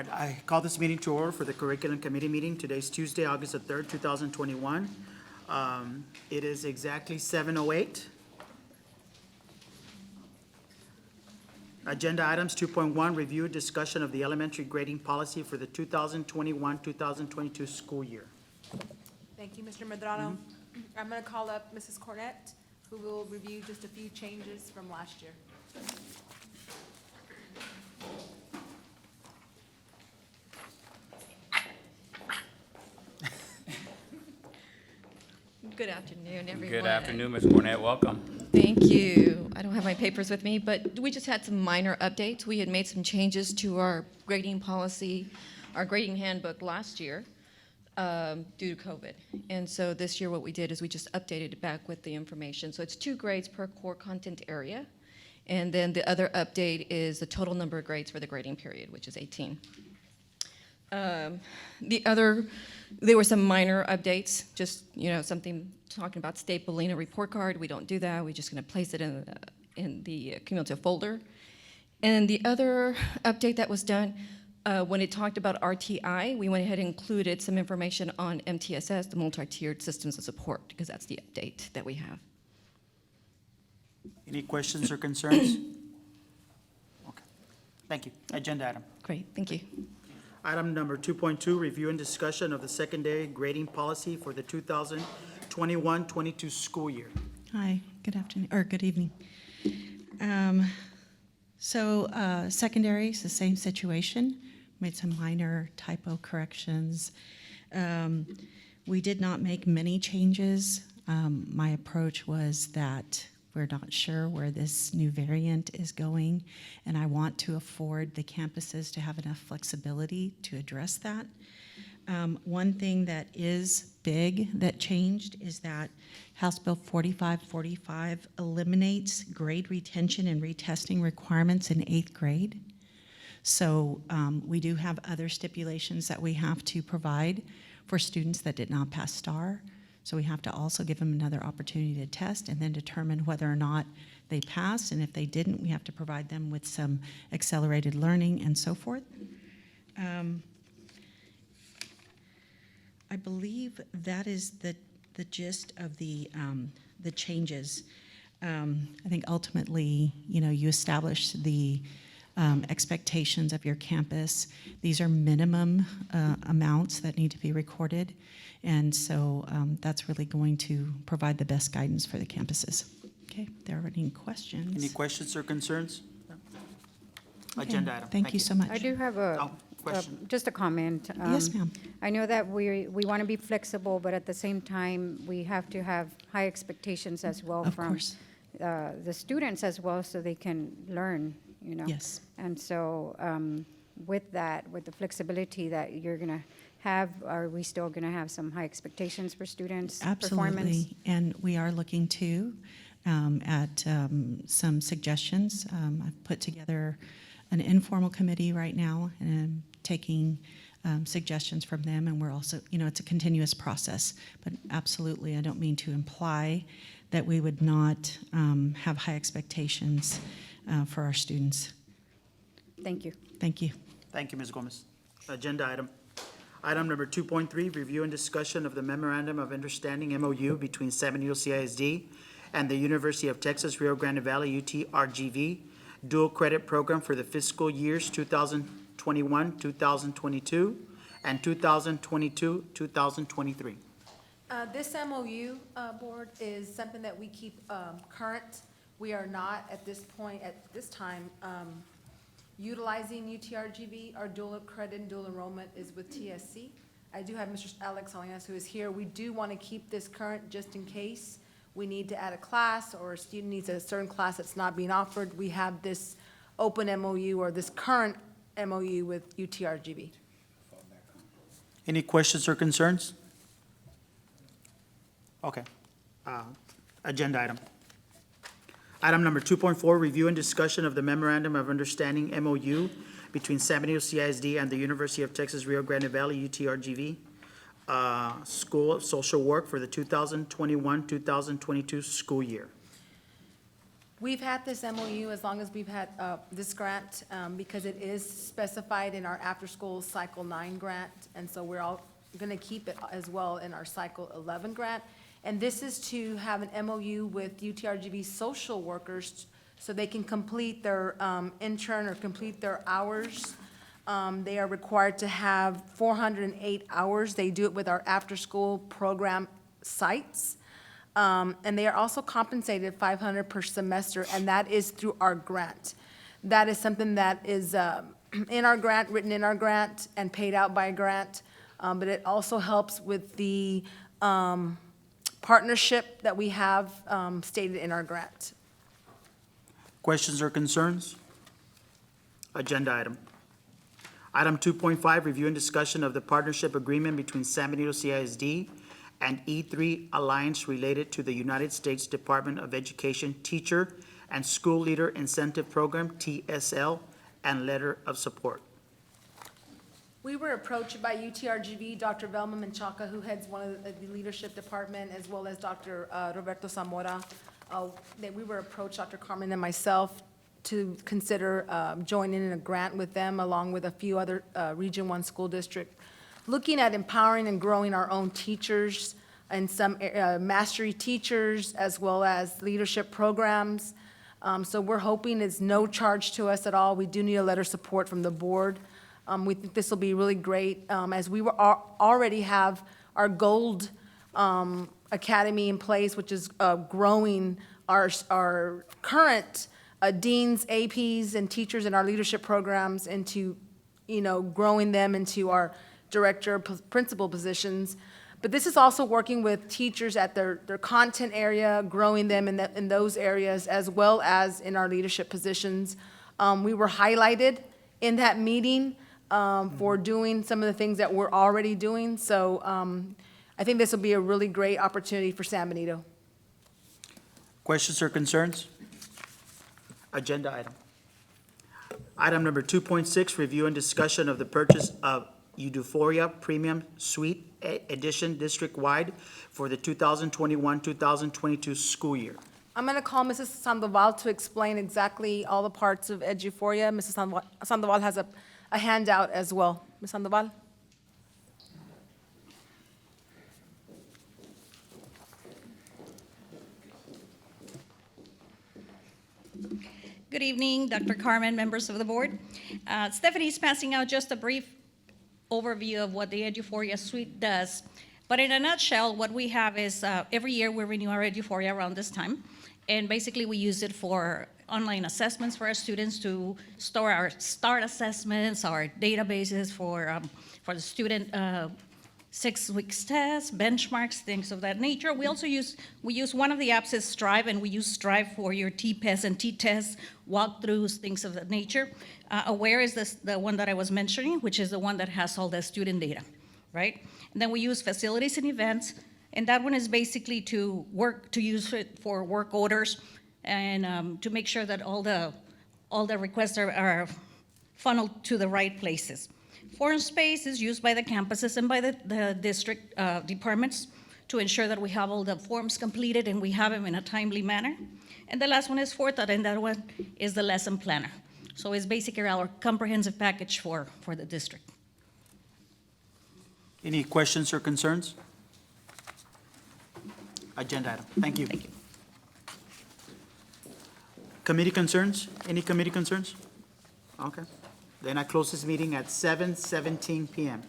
right, I call this meeting to order for the Curriculum Committee meeting. Today's Tuesday, August the 3rd, 2021. It is exactly 7:08. Agenda items 2.1, review discussion of the elementary grading policy for the 2021-2022 school year. Thank you, Mr. Medrano. I'm going to call up Mrs. Cornett, who will review just a few changes from last year. Good afternoon, everyone. Good afternoon, Ms. Cornett. Welcome. Thank you. I don't have my papers with me, but we just had some minor updates. We had made some changes to our grading policy, our grading handbook last year due to COVID. And so this year what we did is we just updated it back with the information. So it's 2 grades per core content area. And then the other update is the total number of grades for the grading period, which is 18. There were some minor updates, just, something talking about stapling a report card. We don't do that. We're just going to place it in the cumulative folder. And the other update that was done, when it talked about RTI, we went ahead and included some information on MTSS, the multi-tiered systems of support, because that's the update that we have. Any questions or concerns? Okay, thank you. Agenda item. Great, thank you. Item number 2.2, review and discussion of the secondary grading policy for the 2021-22 school year. Hi, good afternoon, or good evening. Secondary is the same situation. Made some minor typo corrections. We did not make many changes. My approach was that we're not sure where this new variant is going, and I want to afford the campuses to have enough flexibility to address that. One thing that is big that changed is that House Bill 4545 eliminates grade retention and retesting requirements in 8th grade. So we do have other stipulations that we have to provide for students that did not pass STAR. So we have to also give them another opportunity to test and then determine whether or not they passed. And if they didn't, we have to provide them with some accelerated learning and so forth. I believe that is the gist of the changes. I think ultimately, you establish the expectations of your campus. These are minimum amounts that need to be recorded. And so that's really going to provide the best guidance for the campuses. Okay, if there are any questions. Any questions or concerns? Okay. Agenda item. Thank you so much. I do have Question. just a comment. Yes, ma'am. I know that we want to be flexible, but at the same time, we have to have high expectations as well Of from course. the students as well, so they can learn, Yes. And so with that, with the flexibility that you're going to have, are we still going to have some high expectations for students' performance? Absolutely. And we are looking too at some suggestions. I've put together an informal committee right now, and I'm taking suggestions from them, and we're also, it's a continuous process. But absolutely, I don't mean to imply that we would not have high expectations for our students. Thank you. Thank you. Thank you, Ms. Gomez. Agenda item. Item number 2.3, review and discussion of the Memorandum of Understanding, MOU, between San Benito CISD and the University of Texas Rio Grande Valley, UT-RGV, dual credit program for the fiscal years 2021-2022 and 2022-2023. This MOU, Board, is something that we keep current. We are not at this point, at this time, utilizing UTRGV. Our dual credit and dual enrollment is with TSC. I do have Mr. Alex Salinas, who is here. We do want to keep this current just in case we need to add a class or a student needs a certain class that's not being offered. We have this open MOU or this current MOU with UTRGV. Any questions or concerns? Okay. Agenda item. Item number 2.4, review and discussion of the Memorandum of Understanding, MOU, between San Benito CISD and the University of Texas Rio Grande Valley, UT-RGV, School of Social Work for the 2021-2022 school year. We've had this MOU as long as we've had this grant, because it is specified in our after-school Cycle 9 grant, and so we're all going to keep it as well in our Cycle 11 grant. And this is to have an MOU with UTRGV social workers so they can complete their intern or complete their hours. They are required to have 408 hours. They do it with our after-school program sites. And they are also compensated $500 per semester, and that is through our grant. That is something that is in our grant, written in our grant, and paid out by a grant. But it also helps with the partnership that we have stated in our grant. Questions or concerns? Agenda item. Item 2.5, review and discussion of the partnership agreement between San Benito CISD and E3 Alliance related to the United States Department of Education Teacher and School Leader Incentive Program, TSL, and letter of support. We were approached by UTRGV, Dr. Velma Menchaca, who heads one of the leadership department, as well as Dr. Roberto Zamora. We were approached, Dr. Carmen and myself, to consider joining in a grant with them, along with a few other Region 1 school districts, looking at empowering and growing our own teachers and some mastery teachers, as well as leadership programs. So we're hoping it's no charge to us at all. We do need a letter of support from the board. We think this will be really great, as we already have our Gold Academy in place, which is growing our current deans, APs, and teachers in our leadership programs into, growing them into our director, principal positions. But this is also working with teachers at their content area, growing them in those areas, as well as in our leadership positions. We were highlighted in that meeting for doing some of the things that we're already doing. So I think this will be a really great opportunity for San Benito. Questions or concerns? Agenda item. Item number 2.6, review and discussion of the purchase of Euphoria Premium Suite Edition district-wide for the 2021-2022 school year. I'm going to call Mrs. Sandoval to explain exactly all the parts of Euphoria. Mrs. Sandoval has a handout as well. Ms. Sandoval? Good evening, Dr. Carmen, members of the board. Stephanie's passing out just a brief overview of what the Euphoria Suite does. But in a nutshell, what we have is every year we renew our Euphoria around this time. And basically we use it for online assessments for our students to store our START assessments, our databases for the student 6 weeks test, benchmarks, things of that nature. We also use one of the apps is Strive, and we use Strive for your TPES and T-tests, walkthroughs, things of that nature. Aware is the one that I was mentioning, which is the one that has all the student data, right? And then we use facilities and events, and that one is basically to use it for work orders and to make sure that all the requests are funneled to the right places. Forum space is used by the campuses and by the district departments to ensure that we have all the forms completed and we have them in a timely manner. And the last one is Forta, and that one is the lesson planner. So it's basically our comprehensive package for the district. Any questions or concerns? Agenda item. Thank you. Thank you. Committee concerns? Any committee concerns? Okay. Then I close this meeting at 7:17 PM.